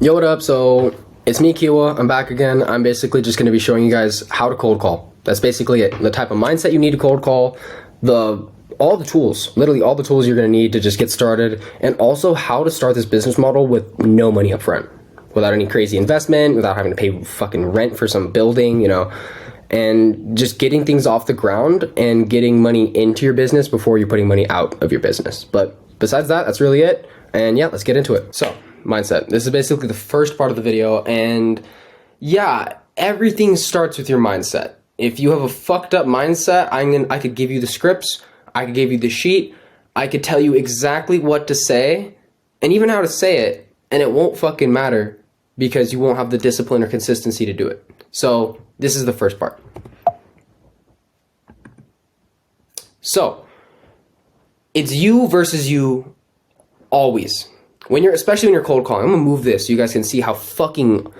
Yo, what up? So it's me, Kiwa. I'm back again. I'm basically just going to be showing you guys how to cold call. That's basically it. The type of mindset you need to cold call, all the tools, literally all the tools you're going to need to just get started, and also how to start this business model with no money up front, without any crazy investment, without having to pay fucking rent for some building, and just getting things off the ground and getting money into your business before you're putting money out of your business. But besides that, that's really it. And yeah, let's get into it. So, mindset. This is basically the first part of the video, and yeah, everything starts with your mindset. If you have a fucked up mindset, I could give you the scripts, I could give you the sheet, I could tell you exactly what to say, and even how to say it, and it won't fucking matter because you won't have the discipline or consistency to do it. So, this is the first part. So, it's you versus you always. Especially when you're cold calling. I'm gonna move this so you guys can see how fucking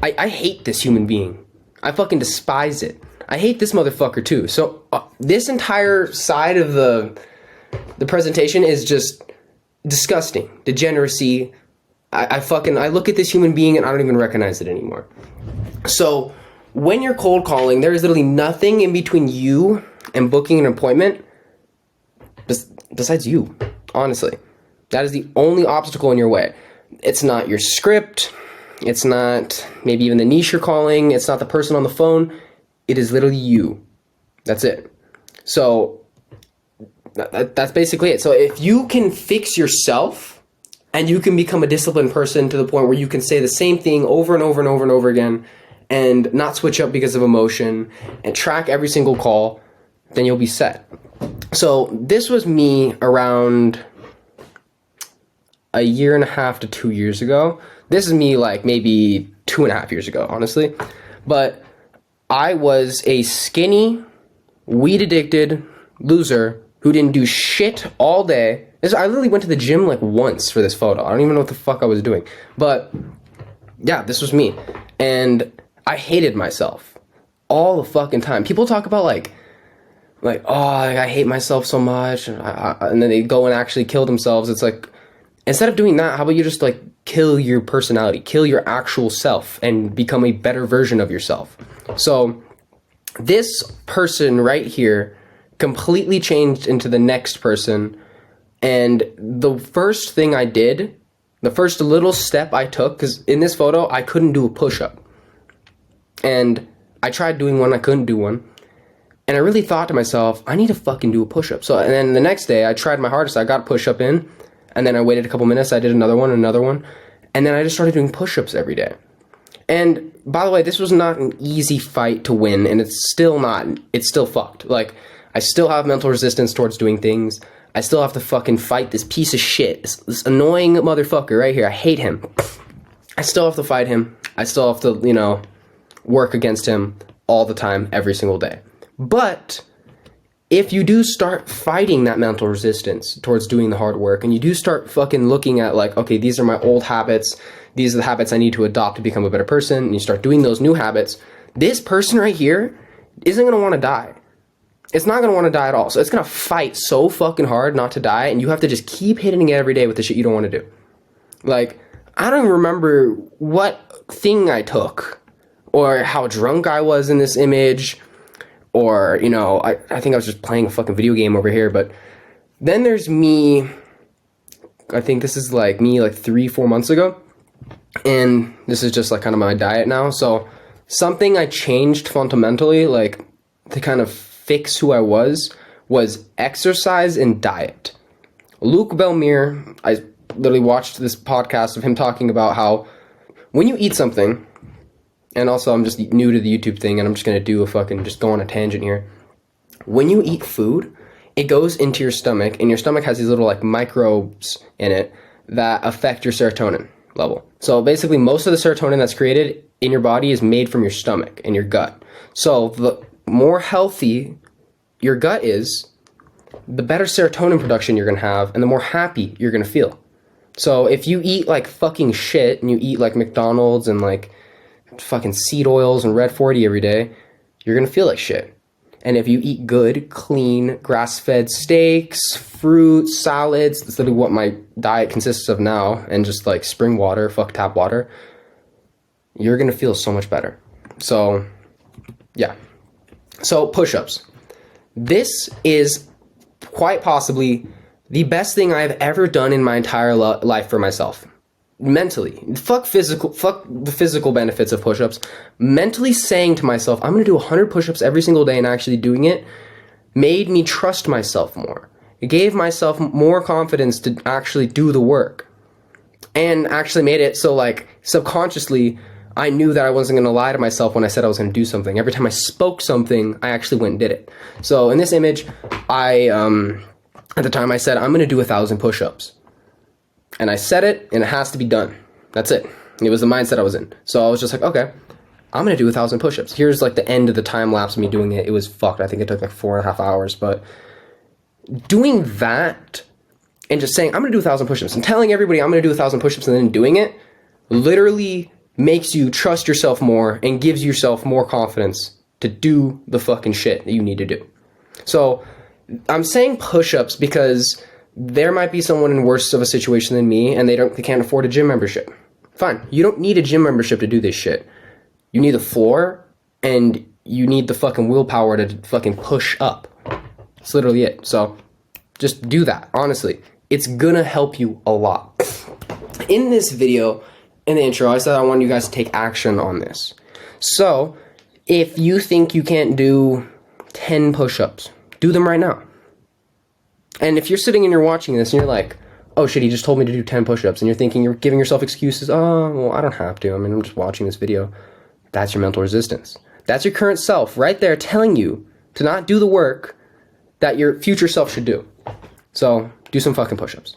I hate this human being. I fucking despise it. I hate this motherfucker too. So this entire side of the presentation is just disgusting. Degeneracy. I look at this human being and I don't even recognize it anymore. So when you're cold calling, there is literally nothing in between you and booking an appointment besides you, honestly. That is the only obstacle in your way. It's not your script. It's not maybe even the niche you're calling. It's not the person on the phone. It is literally you. That's it. So that's basically it. So if you can fix yourself and you can become a disciplined person to the point where you can say the same thing over and over and over and over again and not switch up because of emotion and track every single call, then you'll be set. So this was me around a year and a half to 2 years ago. This is me like maybe 2.5 years ago, honestly. But I was a skinny, weed addicted loser who didn't do shit all day. I literally went to the gym like once for this photo. I don't even know what the fuck I was doing. But yeah, this was me. And I hated myself all the fucking time. People talk about like I hate myself so much. And then they go and actually kill themselves. It's like, instead of doing that, how about you just like kill your personality, kill your actual self, and become a better version of yourself? So this person right here completely changed into the next person. And the first thing I did, the first little step I took, because in this photo, I couldn't do a push-up. And I tried doing one, I couldn't do one. And I really thought to myself, I need to fucking do a push-up. So, and then the next day, I tried my hardest, I got a push-up in. And then I waited a couple minutes, I did another one. And then I just started doing push-ups every day. And by the way, this was not an easy fight to win, and it's still fucked. Like, I still have mental resistance towards doing things. I still have to fucking fight this piece of shit, this annoying motherfucker right here. I hate him. I still have to fight him. I still have to, work against him all the time, every single day. But if you do start fighting that mental resistance towards doing the hard work, and you do start fucking looking at like, okay, these are my old habits, these are the habits I need to adopt to become a better person, and you start doing those new habits, this person right here isn't going to want to die. It's not going to want to die at all. So it's going to fight so fucking hard not to die, and you have to just keep hitting it every day with the shit you don't want to do. Like, I don't even remember what thing I took, or how drunk I was in this image, or, I think I was just playing a fucking video game over here. But then there's me, I think this is like me like 3-4 months ago. And this is just like kind of my diet now. So something I changed fundamentally, like to kind of fix who I was exercise and diet. Luke Belmere, I literally watched this podcast of him talking about how when you eat something, and also I'm just new to the YouTube thing, and I'm just going to just go on a tangent here. When you eat food, it goes into your stomach, and your stomach has these little like microbes in it that affect your serotonin level. So basically most of the serotonin that's created in your body is made from your stomach and your gut. So the more healthy your gut is, the better serotonin production you're going to have, and the more happy you're going to feel. So if you eat like fucking shit, and you eat like McDonald's and like fucking seed oils and Red 40 every day, you're gonna feel like shit. And if you eat good, clean, grass-fed steaks, fruit, salads, that's literally what my diet consists of now, and just like spring water, fuck tap water, you're gonna feel so much better. So, yeah. So, push-ups. This is quite possibly the best thing I've ever done in my entire life for myself. Mentally. Fuck the physical benefits of push-ups. Mentally saying to myself, I'm going to do 100 push-ups every single day and actually doing it made me trust myself more. It gave myself more confidence to actually do the work. And actually made it so, like, subconsciously, I knew that I wasn't going to lie to myself when I said I was going to do something. Every time I spoke something, I actually went and did it. So in this image, at the time I said, I'm going to do 1,000 push-ups. And I said it, and it has to be done. That's it. It was the mindset I was in. So I was just like, okay, I'm going to do 1,000 push-ups. Here's like the end of the time lapse of me doing it. It was fucked. I think it took like 4.5 hours. But doing that and just saying, I'm going to do 1,000 push-ups and telling everybody I'm going to do 1,000 push-ups and then doing it literally makes you trust yourself more and gives yourself more confidence to do the fucking shit that you need to do. So I'm saying push-ups because there might be someone in worse of a situation than me and they can't afford a gym membership. Fine. You don't need a gym membership to do this shit. You need a floor and you need the fucking willpower to fucking push up. That's literally it. So just do that. Honestly, it's gonna help you a lot. In this video, in the intro, I said I want you guys to take action on this. So if you think you can't do 10 push-ups, do them right now. And if you're sitting and you're watching this and you're like, oh shit, he just told me to do 10 push-ups, and you're thinking, you're giving yourself excuses, oh, well, I don't have to. I mean, I'm just watching this video. That's your mental resistance. That's your current self right there telling you to not do the work that your future self should do. So do some fucking push-ups.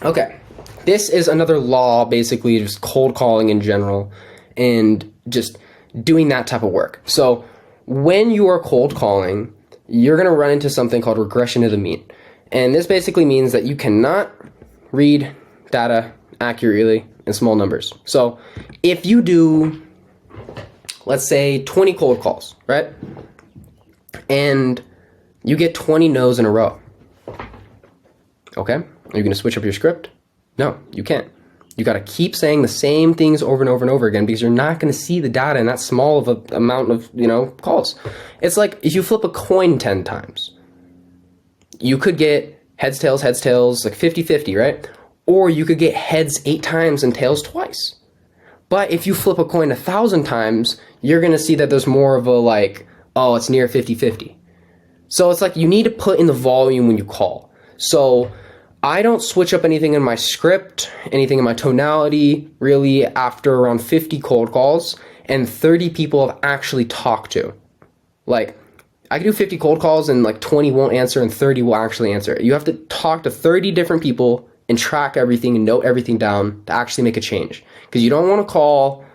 Okay. This is another law, basically, just cold calling in general and just doing that type of work. So when you are cold calling, you're going to run into something called regression to the mean. And this basically means that you cannot read data accurately in small numbers. So if you do, let's say, 20 cold calls, right? And you get 20 no's in a row. Okay? Are you going to switch up your script? No, you can't. You got to keep saying the same things over and over and over again because you're not going to see the data in that small of a amount of, calls. It's like if you flip a coin 10 times, you could get heads, tails, like 50-50, right? Or you could get heads 8 times and tails twice. But if you flip a coin 1,000 times, you're going to see that there's more of a like, oh, it's near 50-50. So it's like you need to put in the volume when you call. So I don't switch up anything in my script, anything in my tonality, really, after around 50 cold calls and 30 people I've actually talked to. Like, I can do 50 cold calls and like 20 won't answer and 30 will actually answer. You have to talk to 30 different people and track everything and note everything down to actually make a change. Because you don't want to call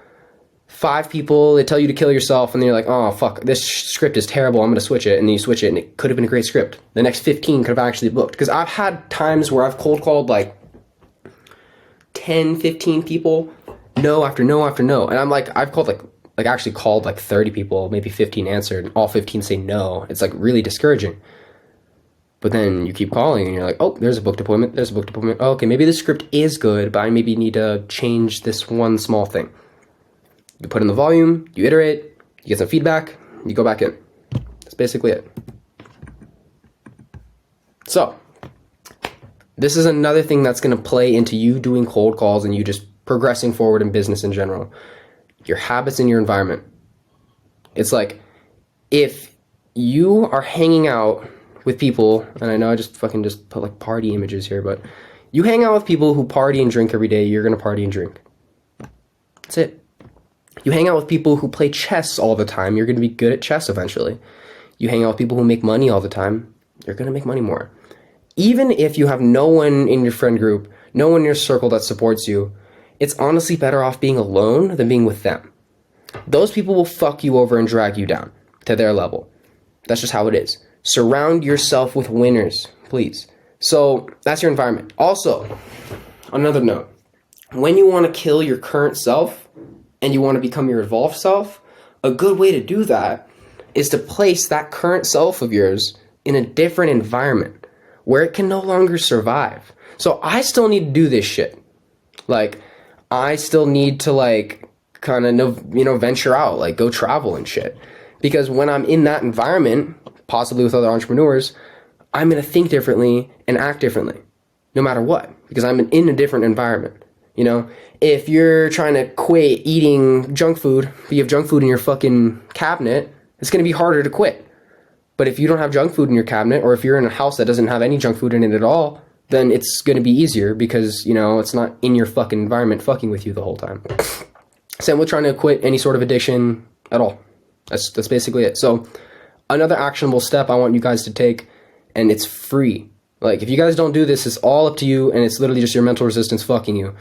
5 people, they tell you to kill yourself, and then you're like, oh, fuck, this script is terrible, I'm going to switch it. And then you switch it, and it could have been a great script. The next 15 could have actually booked. Because I've had times where I've cold called like 10, 15 people, no after no after no. And I'm like, I've called actually called like 30 people, maybe 15 answered, and all 15 say no. It's like really discouraging. But then you keep calling, and you're like, oh, there's a booked appointment, there's a booked appointment. Oh, okay, maybe the script is good, but I maybe need to change this one small thing. You put in the volume, you iterate, you get some feedback, you go back in. That's basically it. So, this is another thing that's going to play into you doing cold calls and you just progressing forward in business in general. Your habits in your environment. It's like, if you are hanging out with people, and I know I just fucking just put like party images here, but you hang out with people who party and drink every day, you're going to party and drink. That's it. You hang out with people who play chess all the time, you're going to be good at chess eventually. You hang out with people who make money all the time, you're going to make money more. Even if you have no one in your friend group, no one in your circle that supports you, it's honestly better off being alone than being with them. Those people will fuck you over and drag you down to their level. That's just how it is. Surround yourself with winners, please. So that's your environment. Also, another note, when you want to kill your current self and you want to become your evolved self, a good way to do that is to place that current self of yours in a different environment where it can no longer survive. So I still need to do this shit. Like, I still need to, like, kind of, venture out, like, go travel and shit. Because when I'm in that environment, possibly with other entrepreneurs, I'm going to think differently and act differently, no matter what, because I'm in a different environment. You know, if you're trying to quit eating junk food, but you have junk food in your fucking cabinet, it's going to be harder to quit. But if you don't have junk food in your cabinet, or if you're in a house that doesn't have any junk food in it at all, then it's going to be easier because, it's not in your fucking environment fucking with you the whole time. Same with trying to quit any sort of addiction at all. That's basically it. So another actionable step I want you guys to take, and it's free. Like, if you guys don't do this, it's all up to you, and it's literally just your mental resistance fucking you.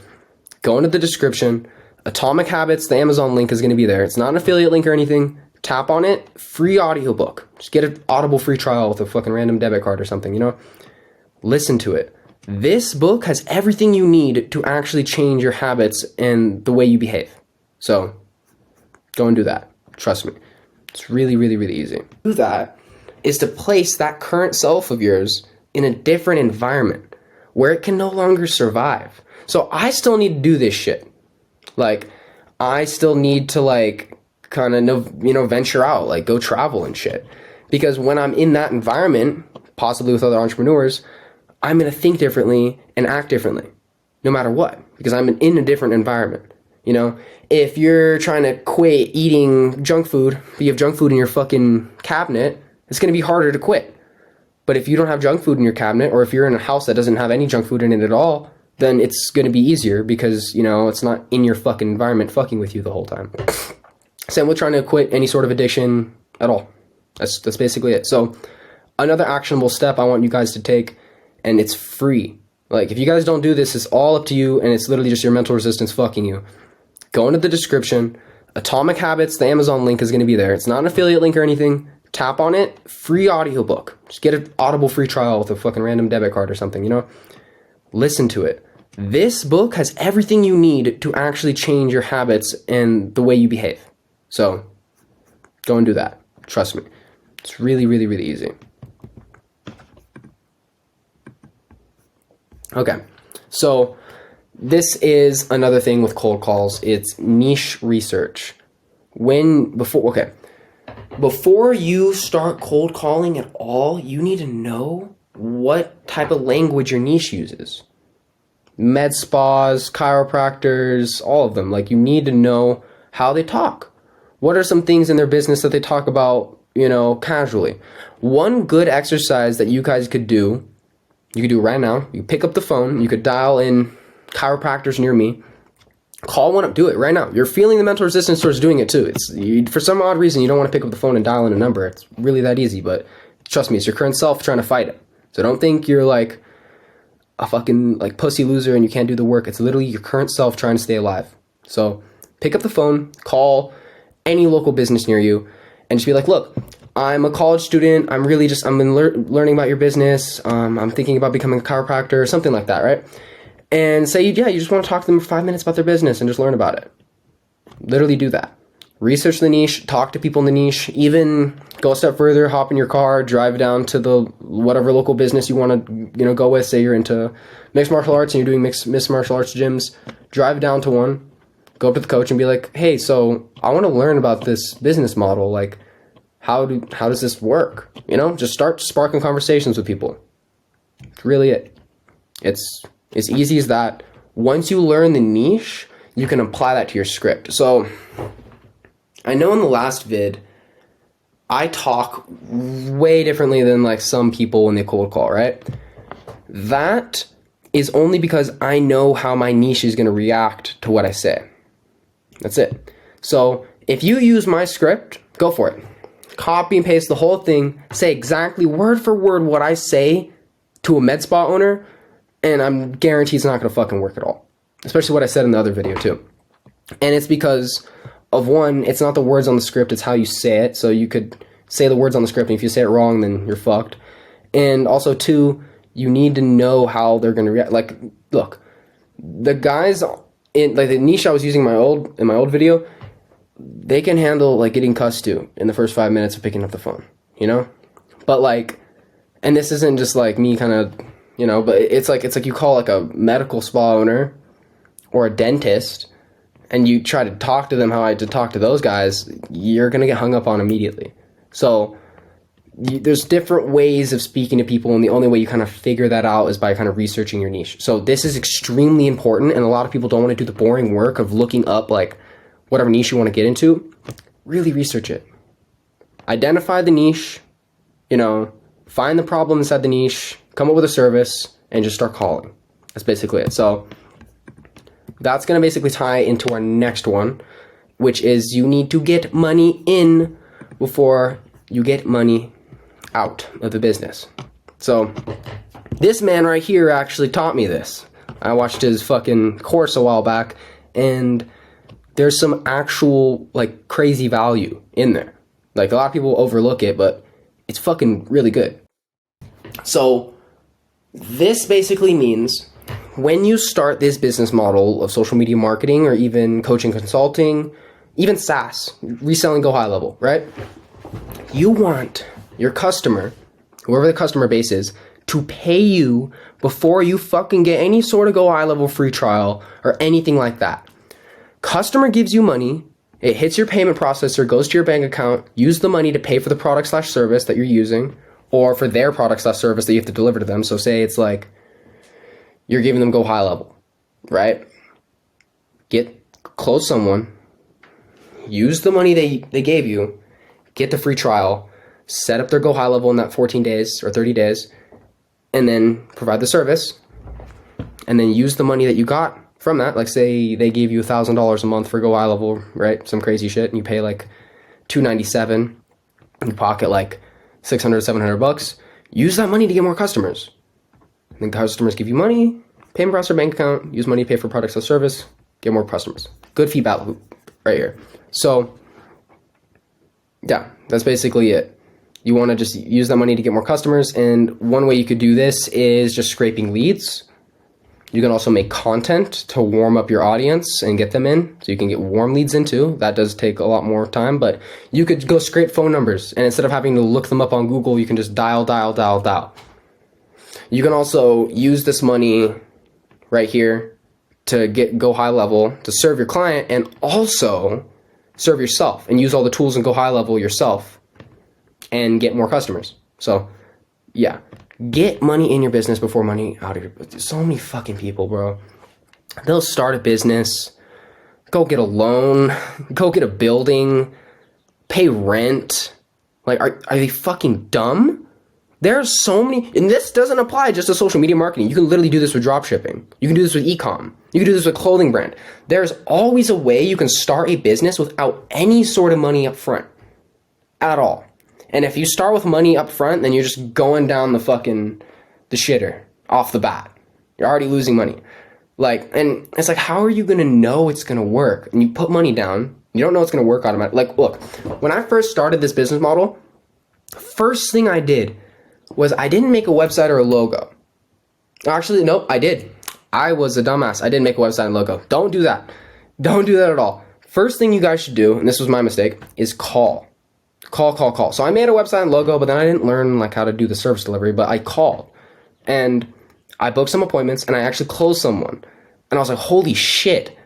Go into the description. Atomic Habits, the Amazon link is going to be there. It's not an affiliate link or anything. Tap on it. Free audiobook. Just get an Audible free trial with a fucking random debit card or something, Listen to it. This book has everything you need to actually change your habits and the way you behave. So, go and do that. Trust me. It's really, really, really easy. Do that is to place that current self of yours in a different environment where it can no longer survive. So I still need to do this shit. Like, I still need to, like, kind of, venture out, like, go travel and shit. Because when I'm in that environment, possibly with other entrepreneurs, I'm going to think differently and act differently, no matter what, because I'm in a different environment. If you're trying to quit eating junk food, but you have junk food in your fucking cabinet, it's going to be harder to quit. But if you don't have junk food in your cabinet, or if you're in a house that doesn't have any junk food in it at all, then it's going to be easier because, it's not in your fucking environment fucking with you the whole time. Same with trying to quit any sort of addiction at all. That's basically it. So another actionable step I want you guys to take, and it's free. Like, if you guys don't do this, it's all up to you, and it's literally just your mental resistance fucking you. Go into the description. Atomic Habits, the Amazon link is going to be there. It's not an affiliate link or anything. Tap on it. Free audiobook. Just get an Audible free trial with a fucking random debit card or something, Listen to it. This book has everything you need to actually change your habits and the way you behave. So, go and do that. Trust me. It's really, really, really easy. Okay. So, this is another thing with cold calls. It's niche research. Before you start cold calling at all, you need to know what type of language your niche uses. Med spas, chiropractors, all of them. Like, you need to know how they talk. What are some things in their business that they talk about, casually? One good exercise that you guys could do, you could do right now. You pick up the phone, you could dial in chiropractors near me, call one up, do it right now. You're feeling the mental resistance towards doing it too. For some odd reason, you don't want to pick up the phone and dial in a number. It's really that easy, but trust me, it's your current self trying to fight it. So don't think you're like a fucking like pussy loser and you can't do the work. It's literally your current self trying to stay alive. So pick up the phone, call any local business near you, and just be like, look, I'm a college student. I'm learning about your business. I'm thinking about becoming a chiropractor or something like that, right? And say, yeah, you just want to talk to them for 5 minutes about their business and just learn about it. Literally do that. Research the niche, talk to people in the niche, even go a step further, hop in your car, drive down to the whatever local business you want to, go with. Say you're into mixed martial arts and you're doing mixed martial arts gyms. Drive down to one, go up to the coach and be like, hey, so I want to learn about this business model. Like, how does this work? Just start sparking conversations with people. That's really it. It's as easy as that. Once you learn the niche, you can apply that to your script. So I know in the last vid, I talk way differently than like some people when they cold call, right? That is only because I know how my niche is going to react to what I say. That's it. So if you use my script, go for it. Copy and paste the whole thing. Say exactly word for word what I say to a med spa owner, and I'm guaranteed it's not going to fucking work at all. Especially what I said in the other video too. And it's because of one, it's not the words on the script, it's how you say it. So you could say the words on the script, and if you say it wrong, then you're fucked. And also two, you need to know how they're going to react. Like, look, the guys in like the niche I was using in my old video, they can handle like getting cussed to in the first 5 minutes of picking up the phone, you know? But like, and this isn't just like me kind of, you know, but it's like you call like a medical spa owner or a dentist and you try to talk to them how I had to talk to those guys, you're going to get hung up on immediately. So there's different ways of speaking to people, and the only way you kind of figure that out is by kind of researching your niche. So this is extremely important, and a lot of people don't want to do the boring work of looking up like whatever niche you want to get into. Really research it. Identify the niche, you know, find the problem inside the niche, come up with a service, and just start calling. That's basically it. So that's going to basically tie into our next one, which is you need to get money in before you get money out of the business. So this man right here actually taught me this. I watched his fucking course a while back, and there's some actual like crazy value in there. Like a lot of people overlook it, but it's fucking really good. So this basically means when you start this business model of social media marketing or even coaching, consulting, even SaaS, reselling Go High Level, right? You want your customer, whoever the customer base is, to pay you before you fucking get any sort of Go High Level free trial or anything like that. Customer gives you money, it hits your payment processor, goes to your bank account, use the money to pay for the product/service that you're using, or for their product/service that you have to deliver to them. So say it's like you're giving them Go High Level, right? Close someone, use the money they gave you, get the free trial, set up their Go High Level in that 14 days or 30 days, and then provide the service, and then use the money that you got from that. Like say they gave you $1,000 a month for Go High Level, right? Some crazy shit, and you pay like $297, you pocket like $600, $700. Use that money to get more customers. And then customers give you money, pay them across their bank account, use money to pay for products or service, get more customers. Good feedback loop right here. So yeah, that's basically it. You want to just use that money to get more customers, and one way you could do this is just scraping leads. You can also make content to warm up your audience and get them in, so you can get warm leads in too. That does take a lot more time, but you could go scrape phone numbers, and instead of having to look them up on Google, you can just dial. You can also use this money right here to Go High Level to serve your client and also serve yourself, and use all the tools in Go High Level yourself and get more customers. So yeah, get money in your business before money out of your business. So many fucking people, bro, they'll start a business, go get a loan, go get a building, pay rent. Like, are they fucking dumb? There's so many, and this doesn't apply just to social media marketing. You can literally do this with drop shipping. You can do this with e-com. You can do this with clothing brand. There's always a way you can start a business without any sort of money up front at all. And if you start with money up front, then you're just going down the shitter off the bat. You're already losing money. Like, and it's like, how are you going to know it's going to work? And you put money down, you don't know it's going to work automatically. Like, look, when I first started this business model, first thing I did was I didn't make a website or a logo. Actually, nope, I did. I was a dumbass. I didn't make a website and logo. Don't do that. Don't do that at all. First thing you guys should do, and this was my mistake, is call. Call. So I made a website and logo, but then I didn't learn like how to do the service delivery, but I called. And I booked some appointments, and I actually closed someone. And I was like, holy shit.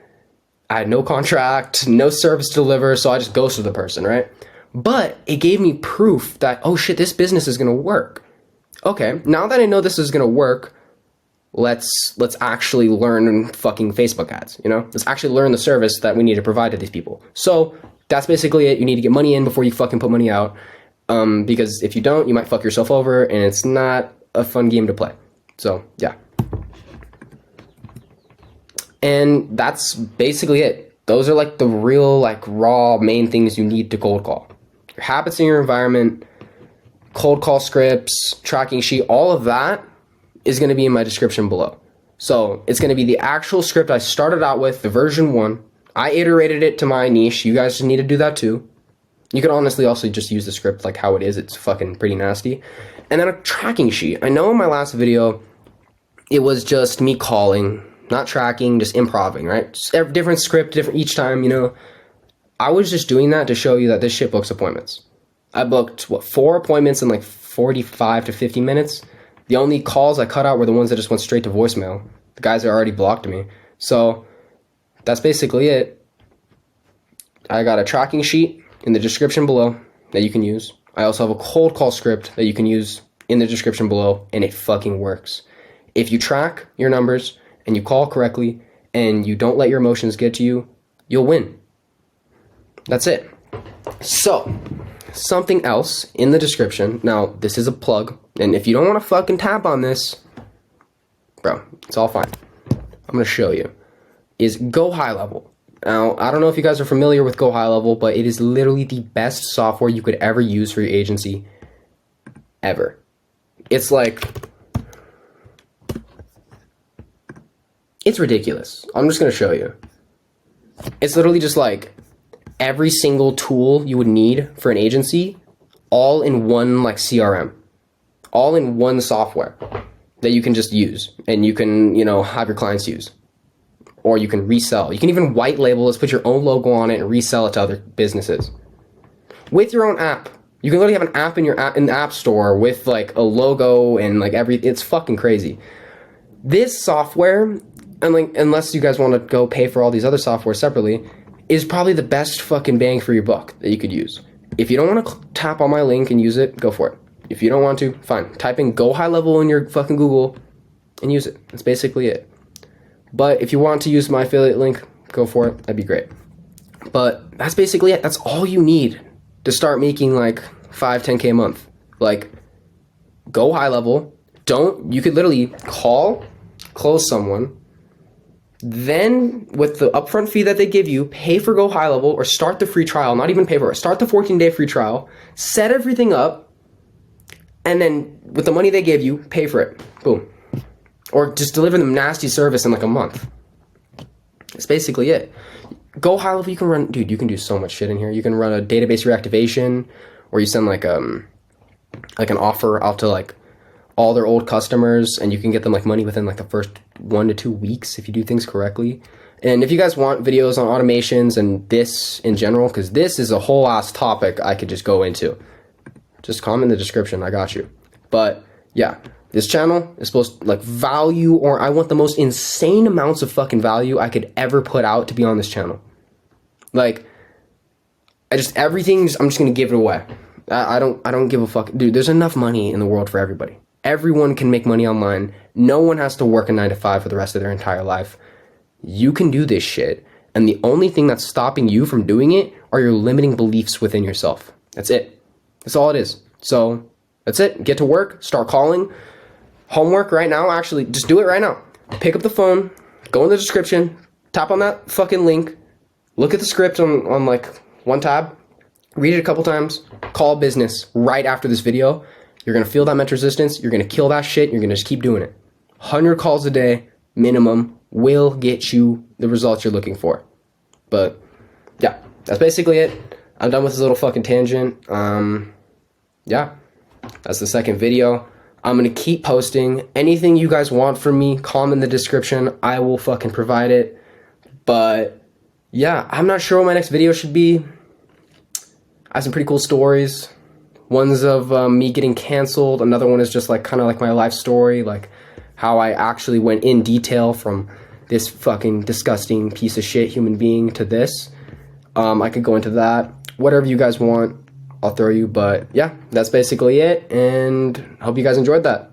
I had no contract, no service to deliver, so I just ghosted the person, right? But it gave me proof that, oh shit, this business is going to work. Okay, now that I know this is going to work, let's actually learn fucking Facebook ads, you know? Let's actually learn the service that we need to provide to these people. So that's basically it. You need to get money in before you fucking put money out. Because if you don't, you might fuck yourself over, and it's not a fun game to play. So yeah. And that's basically it. Those are like the real, like raw main things you need to cold call. Your habits in your environment, cold call scripts, tracking sheet, all of that is going to be in my description below. So it's going to be the actual script I started out with, the version 1. I iterated it to my niche. You guys just need to do that too. You can honestly also just use the script like how it is. It's fucking pretty nasty. And then a tracking sheet. I know in my last video, it was just me calling, not tracking, just improving, right? Just different script, different each time, you know. I was just doing that to show you that this shit books appointments. I booked, 4 appointments in like 45 to 50 minutes. The only calls I cut out were the ones that just went straight to voicemail. The guys that already blocked me. So that's basically it. I got a tracking sheet in the description below that you can use. I also have a cold call script that you can use in the description below, and it fucking works. If you track your numbers and you call correctly and you don't let your emotions get to you, you'll win. That's it. So, something else in the description. Now, this is a plug, and if you don't want to fucking tap on this, bro, it's all fine. I'm going to show you. Is Go High Level. Now, I don't know if you guys are familiar with Go High Level, but it is literally the best software you could ever use for your agency, ever. It's like, it's ridiculous. I'm just going to show you. It's literally just like every single tool you would need for an agency, all in one like CRM, all in one software that you can just use and you can, have your clients use. Or you can resell. You can even white label this, put your own logo on it, and resell it to other businesses. With your own app. You can literally have an app in the app store with like a logo and like it's fucking crazy. This software, and like unless you guys want to go pay for all these other software separately, is probably the best fucking bang for your buck that you could use. If you don't want to tap on my link and use it, go for it. If you don't want to, fine. Type in Go High Level in your fucking Google and use it. That's basically it. But if you want to use my affiliate link, go for it. That'd be great. But that's basically it. That's all you need to start making like 5-10K a month. Like, Go High Level. You could literally close someone, then with the upfront fee that they give you, pay for Go High Level or start the free trial. Not even pay for it. Start the 14-day free trial. Set everything up. And then with the money they give you, pay for it. Boom. Or just deliver them nasty service in like a month. That's basically it. Go High Level, you can run, dude, you can do so much shit in here. You can run a database reactivation, or you send like an offer out to like all their old customers, and you can get them like money within like the first 1 to 2 weeks if you do things correctly. And if you guys want videos on automations and this in general, because this is a whole ass topic I could just go into, just comment in the description, I got you. But yeah. This channel is supposed to, like, value, or I want the most insane amounts of fucking value I could ever put out to be on this channel. Like, I'm just gonna give it away. I don't give a fuck. Dude, there's enough money in the world for everybody. Everyone can make money online. No one has to work a 9 to 5 for the rest of their entire life. You can do this shit, and the only thing that's stopping you from doing it are your limiting beliefs within yourself. That's it. That's all it is. So, that's it. Get to work. Start calling. Homework right now, actually, just do it right now. Pick up the phone, go in the description, tap on that fucking link, look at the script on like one tab, read it a couple times, call business right after this video. You're going to feel that mental resistance, you're going to kill that shit, you're going to just keep doing it. 100 calls a day, minimum, will get you the results you're looking for. But, yeah, that's basically it. I'm done with this little fucking tangent. Yeah, that's the second video. I'm going to keep posting. Anything you guys want from me, comment in the description. I will fucking provide it. But, yeah, I'm not sure what my next video should be. I have some pretty cool stories. One's of me getting canceled. Another one is just like kind of like my life story. Like how I actually went in detail from this fucking disgusting piece of shit human being to this. I could go into that. Whatever you guys want, I'll throw you. But yeah, that's basically it. And I hope you guys enjoyed that.